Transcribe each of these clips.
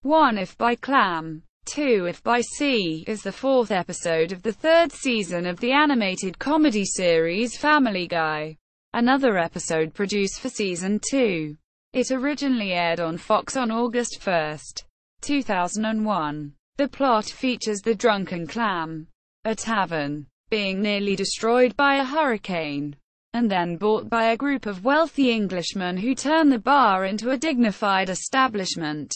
1 If by Clam, 2 If by Sea is the fourth episode of the third season of the animated comedy series Family Guy. Another episode produced for season 2. It originally aired on Fox on August 1, 2001. The plot features the Drunken Clam, a tavern, being nearly destroyed by a hurricane, and then bought by a group of wealthy Englishmen who turn the bar into a dignified establishment.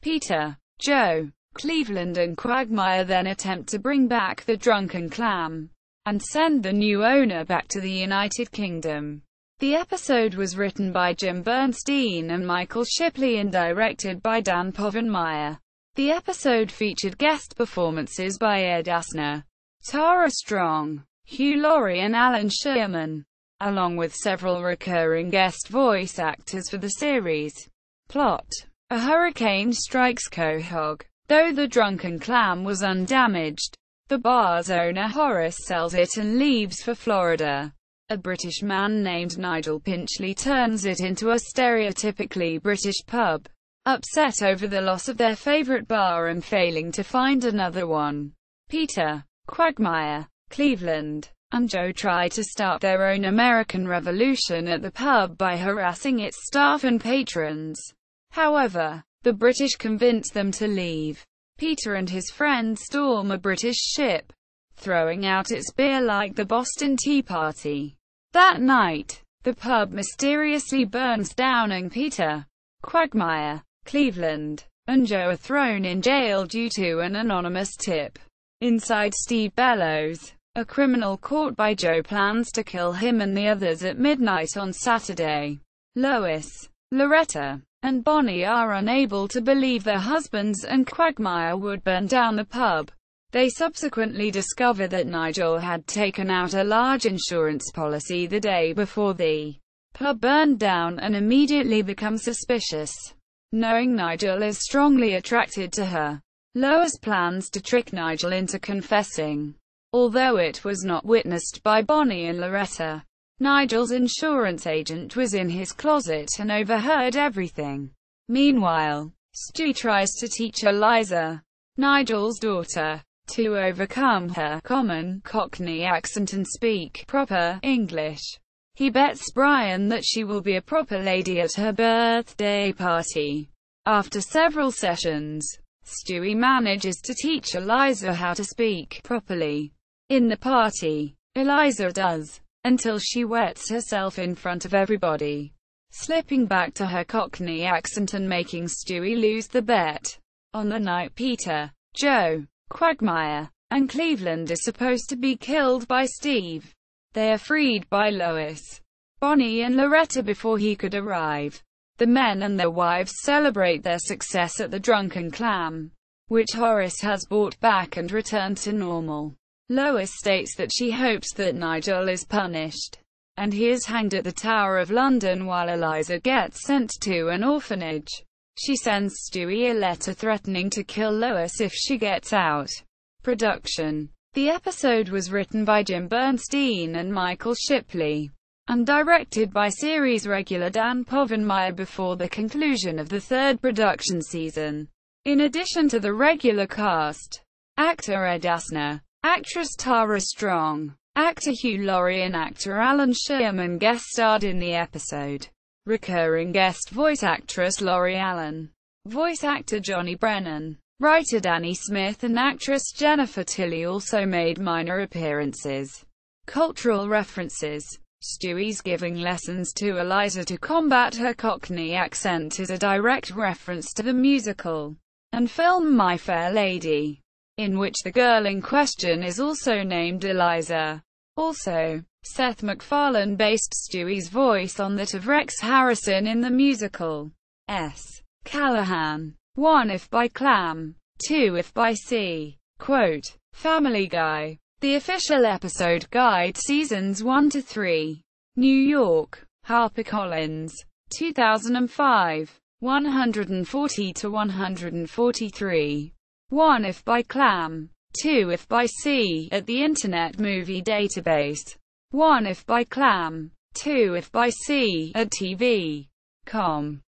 Peter, Joe, Cleveland and Quagmire then attempt to bring back the Drunken Clam, and send the new owner back to the United Kingdom. The episode was written by Jim Bernstein and Michael Shipley and directed by Dan Povenmire. The episode featured guest performances by Ed Asner, Tara Strong, Hugh, Laurie and Alan Shearman, along with several recurring guest voice actors for the series. Plot: a hurricane strikes Quahog. Though the Drunken Clam was undamaged, the bar's owner Horace sells it and leaves for Florida. A British man named Nigel Pinchley turns it into a stereotypically British pub. Upset over the loss of their favorite bar and failing to find another one, Peter, Quagmire, Cleveland, and Joe try to start their own American revolution at the pub by harassing its staff and patrons. However, the British convince them to leave. Peter and his friends storm a British ship, throwing out its beer like the Boston Tea Party. That night, the pub mysteriously burns down and Peter, Quagmire, Cleveland, and Joe are thrown in jail due to an anonymous tip. Inside, Steve Bellows, a criminal caught by Joe, plans to kill him and the others at midnight on Saturday. Lois, Loretta, and Bonnie are unable to believe their husbands and Quagmire would burn down the pub. They subsequently discover that Nigel had taken out a large insurance policy the day before the pub burned down and immediately become suspicious. Knowing Nigel is strongly attracted to her, Lois plans to trick Nigel into confessing. Although it was not witnessed by Bonnie and Loretta, Nigel's insurance agent was in his closet and overheard everything. Meanwhile, Stewie tries to teach Eliza, Nigel's daughter, to overcome her common Cockney accent and speak proper English. He bets Brian that she will be a proper lady at her birthday party. After several sessions, Stewie manages to teach Eliza how to speak properly. In the party, Eliza does, until she wets herself in front of everybody, slipping back to her Cockney accent and making Stewie lose the bet. On the night Peter, Joe, Quagmire, and Cleveland is supposed to be killed by Steve, they are freed by Lois, Bonnie and Loretta before he could arrive. The men and their wives celebrate their success at the Drunken Clam, which Horace has brought back and returned to normal. Lois states that she hopes that Nigel is punished, and he is hanged at the Tower of London while Eliza gets sent to an orphanage. She sends Stewie a letter threatening to kill Lois if she gets out. Production. The episode was written by Jim Bernstein and Michael Shipley, and directed by series regular Dan Povenmire before the conclusion of the third production season. In addition to the regular cast, actor Ed Asner, actress Tara Strong, actor Hugh, Laurie and actor Alan Shearman guest starred in the episode. Recurring guest voice actress Laurie Allen, voice actor Johnny Brennan, writer Danny Smith and actress Jennifer Tilly also made minor appearances. Cultural references. Stewie's giving lessons to Eliza to combat her Cockney accent is a direct reference to the musical and film My Fair Lady, in which the girl in question is also named Eliza. Also, Seth MacFarlane based Stewie's voice on that of Rex Harrison in the musical S. Callahan. 1 If by Clam, 2 If by Sea. Quote, Family Guy. The official episode guide, seasons 1 to 3. New York, HarperCollins. 2005. 140 to 143. 1 If by Clam, 2 If by Sea, at the Internet Movie Database. 1 If by Clam, 2 If by Sea, at TV.com.